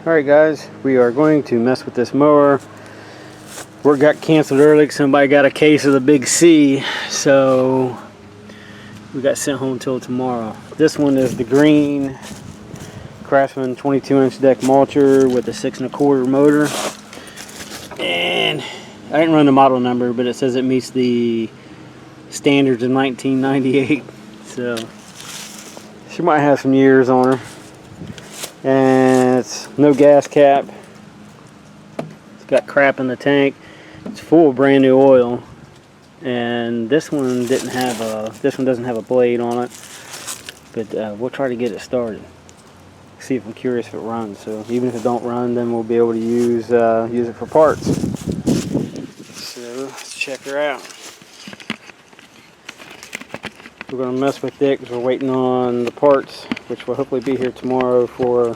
Alright guys, we are going to mess with this mower. Work got canceled early because somebody got a case of the big C, so we got sent home until tomorrow. This one is the green Craftsman 22-inch deck mulcher with a 6 1/4 motor. And I didn't run the model number, but it says it meets the standards in 1998. So she might have some years on her. And it's no gas cap. It's got crap in the tank. It's full of brand new oil. And this one doesn't have a blade on it. But we'll try to get it started. See if I'm curious if it runs. So even if it don't run, then we'll be able to use it for parts. So let's check her out. We're going to mess with it because we're waiting on the parts, which will hopefully be here tomorrow for the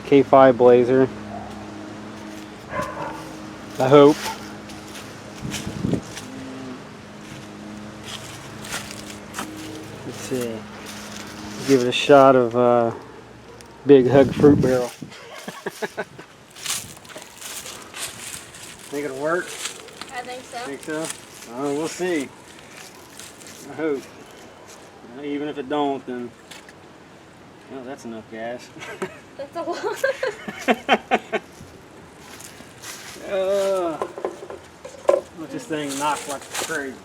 K5 Blazer. I hope. Let's see. Give it a shot of Big Hug Fruit Barrel. Think it'll work? I think so. Think so? We'll see. I hope. Even if it don't, then that's enough gas. That's a lot. Let this thing knock like crazy.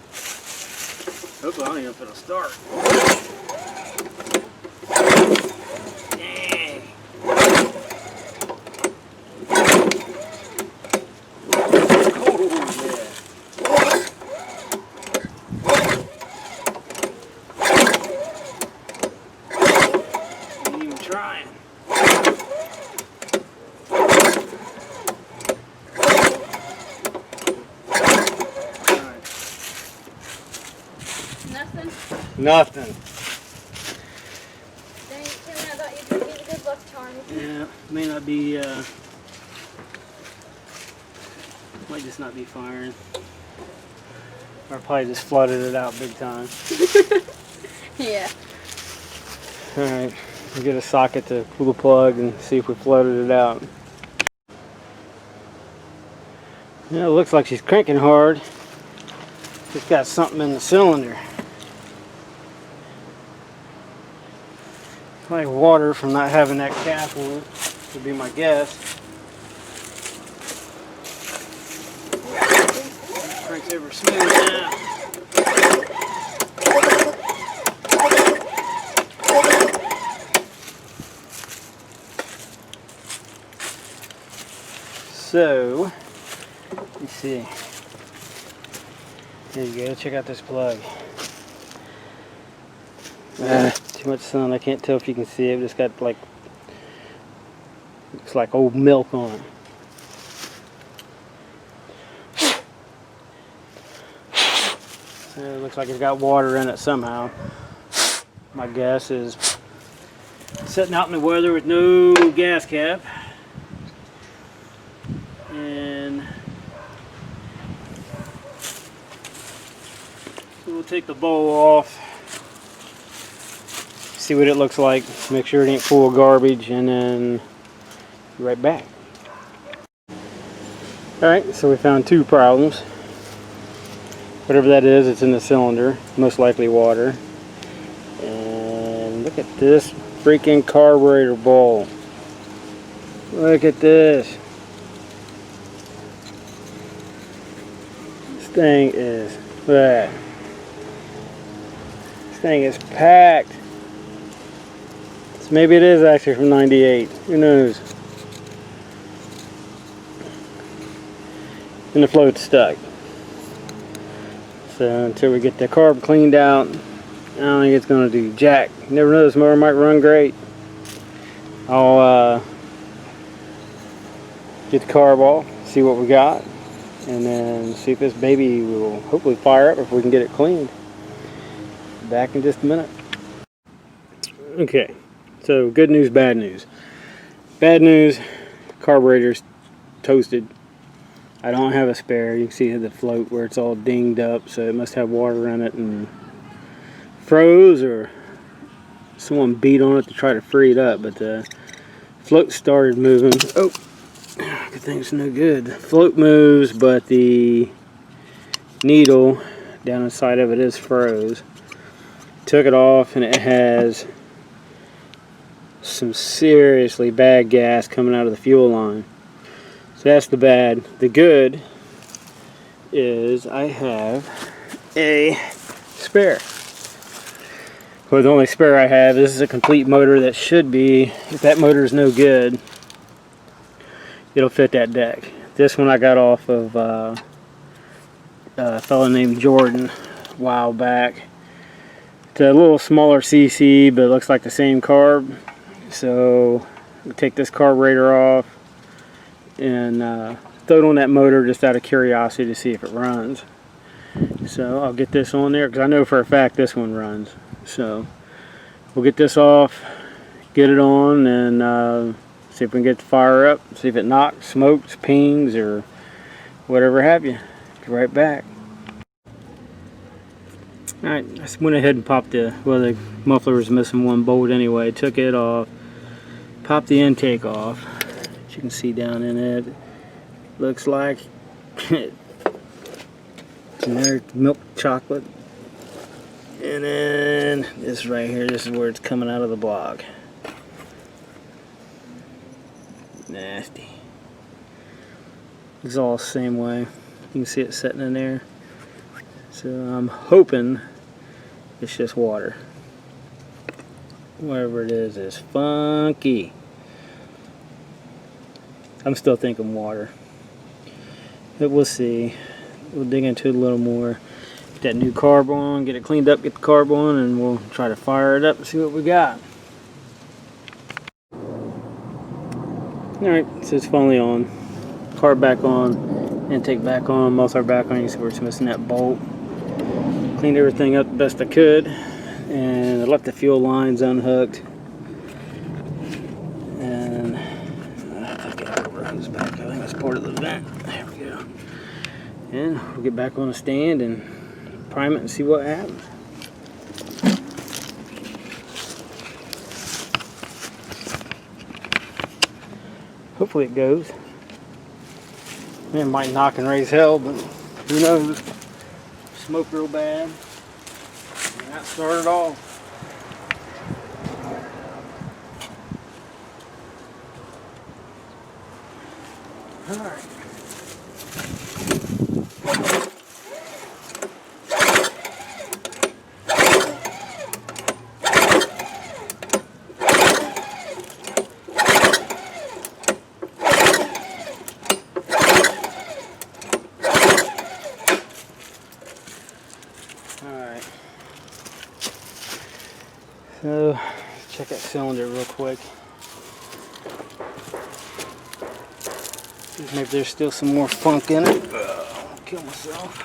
Hopefully I don't even know if it'll start. Dang. Oh yeah. Ain't even trying. Nothing? Nothing. Dang, Tim, I thought you'd be the good luck charm. Yeah, may not be, might just not be firing. Or probably just flooded it out big time. Yeah. Alright, we'll get a socket to pull the plug and see if we flooded it out. Yeah, it looks like she's cranking hard. Just got something in the cylinder. Like water from not having that cap on it, would be my guess. Cranks over smooth now. So, let's see. There you go, check out this plug. Too much sun, I can't tell if you can see it, but it's got like, looks like old milk on it. It looks like it's got water in it somehow. My guess is sitting out in the weather with no gas cap. And so we'll take the bowl off. See what it looks like, make sure it ain't full of garbage, and then be right back. Alright, so we found two problems. Whatever that is, it's in the cylinder, most likely water. And look at this freaking carburetor bowl. Look at this. This thing is, look at that. This thing is packed. Maybe it is actually from 98. Who knows? And the float's stuck. So until we get the carb cleaned out, I don't think it's going to do jack. You never know, this mower might run great. I'll get the carb off, see what we got, and then see if this baby will hopefully fire up if we can get it cleaned. Back in just a minute. Okay. So good news, bad news. Bad news, carburetor's toasted. I don't have a spare. You can see the float where it's all dinged up, so it must have water in it and froze, or someone beat on it to try to free it up. But Float started moving. Oh, good thing's no good. Float moves, but the needle down inside of it is froze. Took it off, and it has some seriously bad gas coming out of the fuel line. So that's the bad. The good is I have a spare. Well, the only spare I have, this is a complete motor that should be, if that motor is no good, it'll fit that deck. This one I got off of a fellow named Jordan a while back. It's a little smaller CC, but it looks like the same carb. So we'll take this carburetor off and throw it on that motor just out of curiosity to see if it runs. So I'll get this on there because I know for a fact this one runs. So we'll get this off, get it on, and see if we can get the fire up, see if it knocks, smokes, pings, or whatever have you. Be right back. Alright, I just went ahead and popped the muffler was missing one bolt anyway. Took it off, popped the intake off. As you can see down in it, looks like generic milk chocolate. And then this right here, this is where it's coming out of the block. Nasty. It's all the same way. You can see it sitting in there. So I'm hoping it's just water. Whatever it is funky. I'm still thinking water. But we'll see. We'll dig into it a little more. Get that new carb on, get it cleaned up, get the carb on, and we'll try to fire it up and see what we got. Alright, so it's finally on. Carb back on, intake back on, muffler back on. You can see where it's missing that bolt. Cleaned everything up the best I could, and I left the fuel lines unhooked. And I think it runs back. I think it's part of the vent. There we go. And we'll get back on the stand and prime it and see what happens. Hopefully it goes. It might knock and raise hell, but who knows? Smoke real bad. And that started off. Alright. Alright, so check that cylinder real quick. Maybe there's still some more funk in it. I'll kill myself.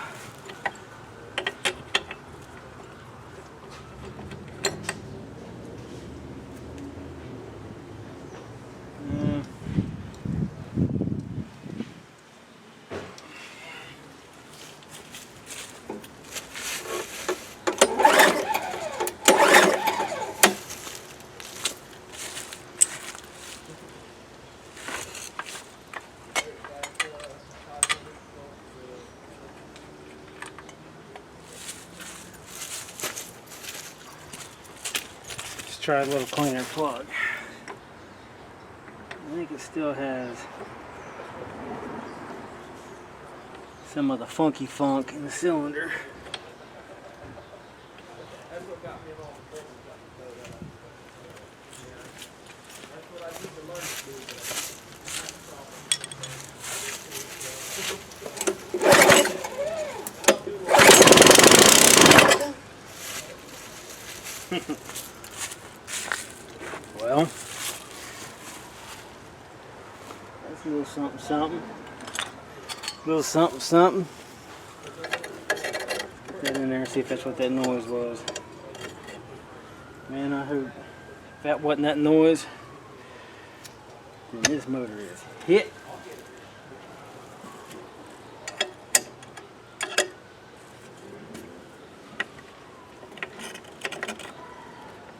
Try a little cleaner plug. I think it still has some of the funky funk in the cylinder. That's what got me along. That's what I need to learn to do. Well, that's a little something something. A little something something. Put that in there and see if that's what that noise was. Man, I hope if that wasn't that noise, then this motor is hit.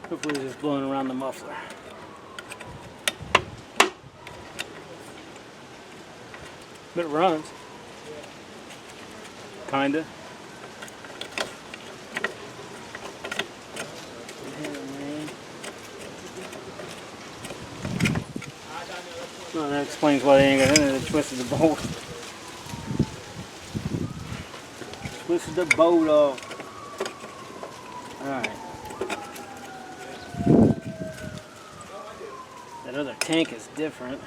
Hopefully it's just blowing around the muffler. But it runs. Kinda. Well, that explains why they ain't got in it. They twisted the bolt. Twisted the bolt off. Alright. That other tank is different.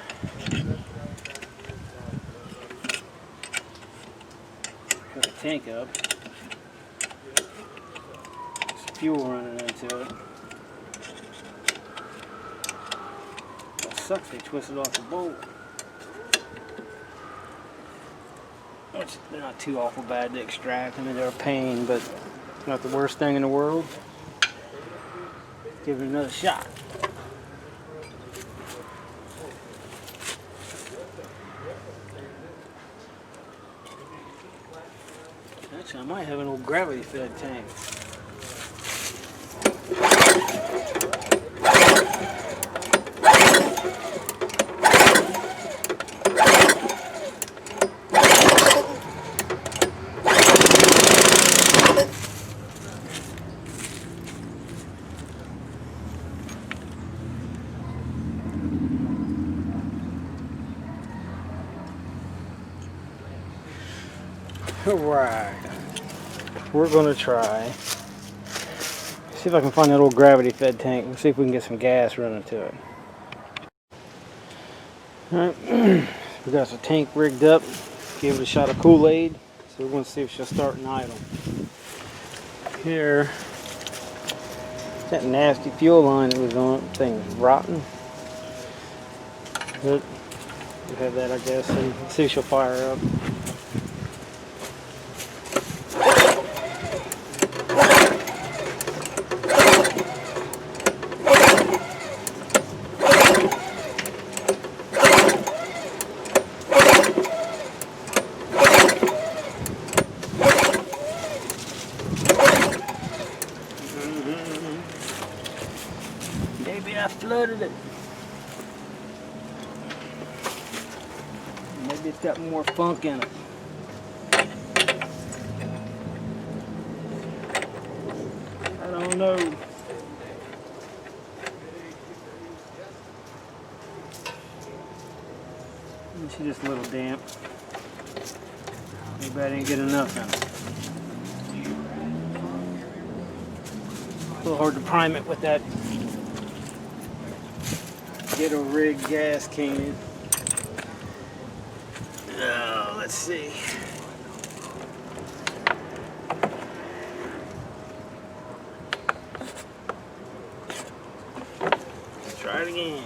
Put the tank up. There's fuel running into it. That sucks, they twisted off the bolt. Which they're not too awful bad to extract. I mean, they're a pain, but it's not the worst thing in the world. Give it another shot. Actually, I might have an old gravity-fed tank. Alright, we're going to try, see if I can find that old gravity fed tank. We'll see if we can get some gas running to it. Alright, we got the tank rigged up, gave it a shot of Kool-Aid, so we're going to see if she'll start and idle. Here, that nasty fuel line that was on it, thing is rotten. But we have that, I guess, and see if she'll fire up. Maybe I flooded it. Maybe it's got more funk in it. I don't know. She's just a little damp. Maybe I didn't get enough in it. A little hard to prime it with that ghetto rig gas can. Oh, let's see. Let's try it again.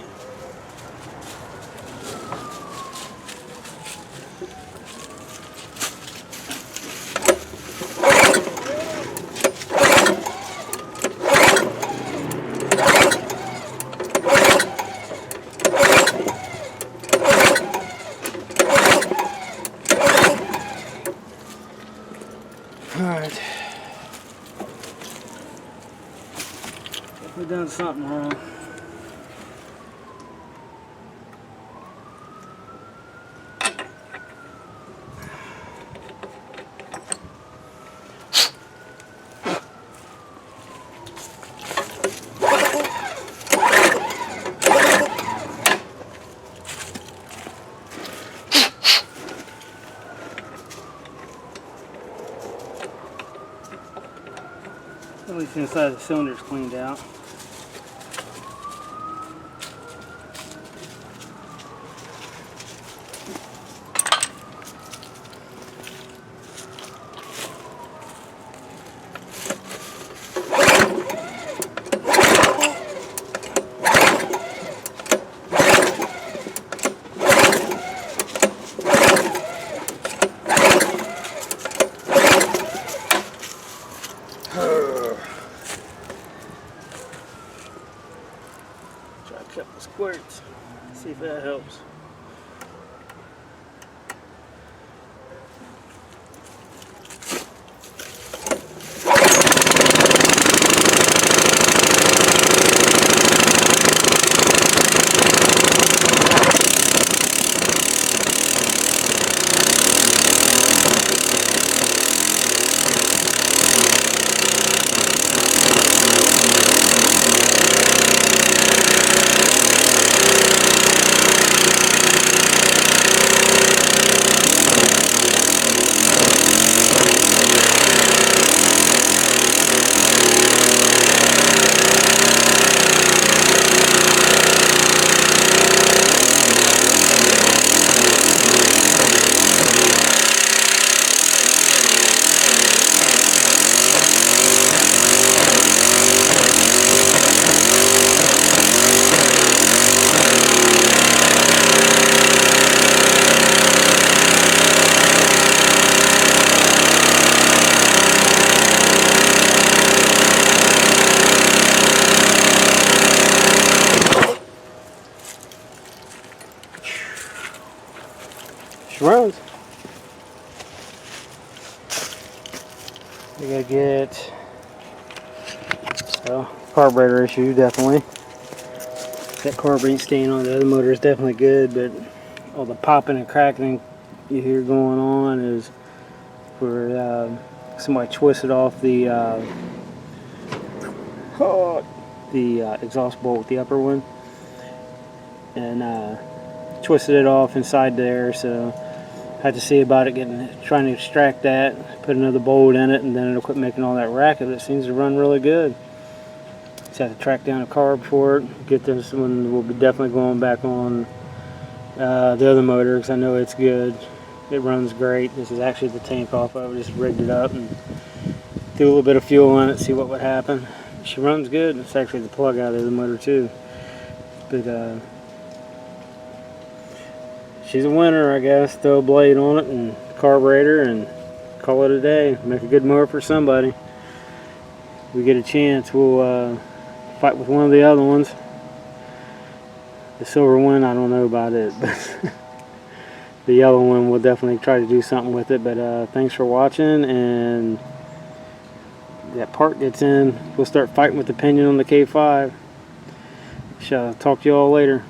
Alright. We've done something wrong. At least inside the cylinder's cleaned out. Try a couple squirts, see if that helps. to get carburetor issue, definitely. That carb ain't staying on. The other motor is definitely good, but all the popping and cracking you hear going on is where somebody twisted off the exhaust bolt, the upper one, and twisted it off inside there. So I had to see about it, trying to extract that, put another bolt in it, and then it'll quit making all that racket. It seems to run really good. Just have to track down a carb for it. Get this one. We'll be definitely going back on the other motor because I know it's good. It runs great. This is actually the tank off of it. Just rigged it up and threw a little bit of fuel in it, see what would happen. She runs good. It's actually the plug out of the motor too. But she's a winner, I guess. Throw a blade on it and carburetor and call it a day. Make a good mower for somebody. If we get a chance, we'll fight with one of the other ones. The silver one, I don't know about it, but the yellow one, we'll definitely try to do something with it. But thanks for watching, and that part gets in, we'll start fighting with the pinion on the K5. Shall talk to you all later.